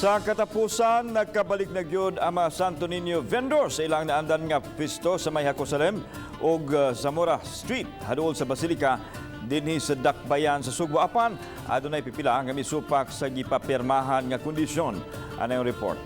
Sa katapusan, nagkabalik na gyud ang mga Santo Niño vendor sa ilang naandan nga pwesto sa may Hakosalem ug Zamora Street hadol sa Basilica dinhi sa Dakbayan sa Cebu, Apan. Adunay pipila nga misupak sa gipapirmahan nga kondisyon. Ano yung report?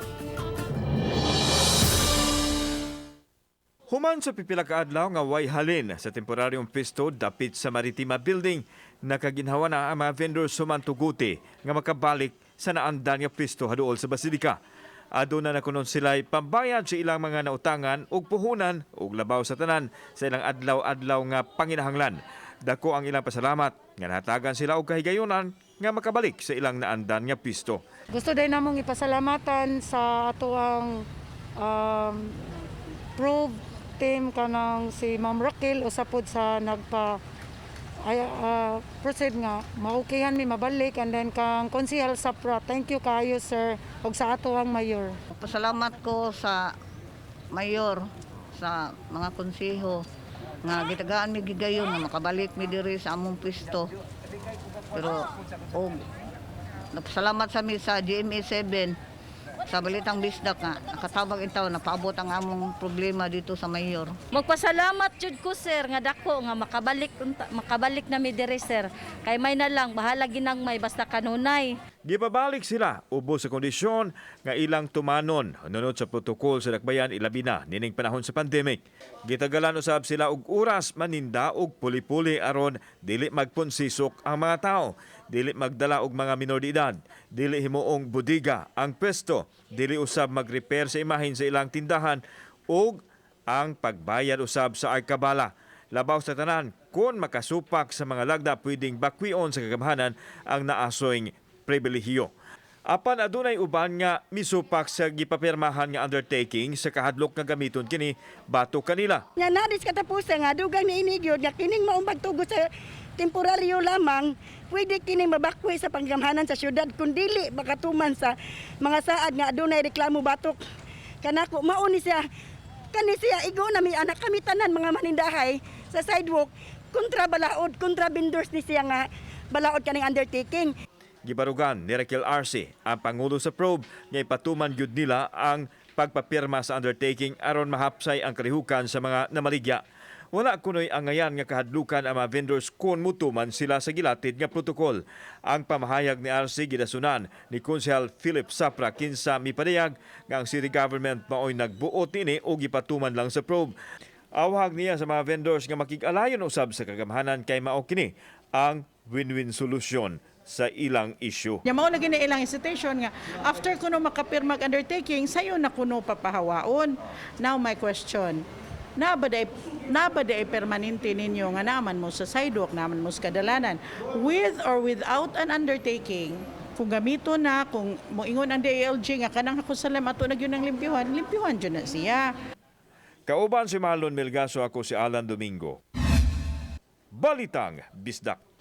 Human sa pipila ka adlaw nga way halin sa temporaryong pwesto dapit sa Maritima Building, nakaginhawa na ang mga vendor sumantuguti nga makabalik sa naandan nga pwesto haduol sa Basilica. Aduna na kunon sila'y pambayad sa ilang mga nautangan ug puhunan ug labaw sa tanan sa ilang adlaw-adlaw nga panginahanglan. Dako ang ilang pasalamat nga nahatagan sila og kahigayunan nga makabalik sa ilang naandan nga pwesto. Gusto din namong ipasalamatan sa atuang prove team kanang si Ma'am Raquel usapod sa nagpa proceed nga maukihan mi mabalik, and then kang konsehal Sapra, thank you kayo sir, ug sa ato ang mayor. Pasalamat ko sa mayor, sa mga konseho nga gitagaan mi gigayon nga makabalik mi diri sa among pwesto. Pero napasalamat sa mi sa GMA 7 sa Balitang Bisdak nga nakatabag intaw napaabot ang among problema dito sa mayor. Magpasalamat jud ko sir nga dako nga makabalik na mi diri sir. Kay may na lang bahala ginang may basta kanunay. Gipabalik sila ubos sa kondisyon nga ilang tumanon nunod sa protokol sa Dakbayan ilabi na nining panahon sa pandemic. Gitagalan usab sila og oras maninda og puli-puli aron dili magpunsisok ang mga tao, dili magdala og mga minor de edad, dili himuong budiga ang pwesto, dili usab mag-repair sa imahin sa ilang tindahan ug ang pagbayad usab sa arkabala. Labaw sa tanan, kung makasupak sa mga lagda pwedeng bakwion sa kagamhanan ang naasoyng pribilehiyo. Apan adunay uban nga misupak sa gipapirmahan nga undertaking sa kahadlok nga gamiton kini batok kanila. Nya nadis katapusan nga dugang ni inigyod nga kining maumbag tugo sa temporaryo lamang, pwede kining mabakwi sa panggamhanan sa syudad kun dili makatuman sa mga saad nga adunay reklamo batok. Kanako mao ni siya kani siya igo na mi anak kami tanan mga manindahay sa sidewalk kontra balaod, kontra vendors ni siya nga balaod kaning undertaking. Gibarugan ni Raquel RC ang pangulo sa probe nga ipatuman gyud nila ang pagpapirma sa undertaking aron mahapsay ang kalihukan sa mga namaligya. Wala kunoy angayan nga kahadlukan ang mga vendors kung mutuman sila sa gilatid nga protokol. Ang pamahayag ni RC gidasunan ni Konsehal Philip Sapra kinsa mipadayag nga ang city government maoy nagbuot nini og ipatuman lang sa probe. Awhag niya sa mga vendors nga makig-alayon usab sa kagamhanan kay mao kini ang win-win solution sa ilang issue. Ya mao lagi na ilang institution nga after kuno makapirma ang undertaking sayo na kuno papahawaon. Now my question, nabaday permanente ninyo nga naman mo sa sidewalk, naman mo sa kadalanan with or without an undertaking? Kung gamito na, kung moingon ang DLG nga kanang Hakosalem ato na gyud ang limpyuhan jud na siya. Kauban si Marlon Melgaso, ako si Alan Domingo. Balitang Bisdak.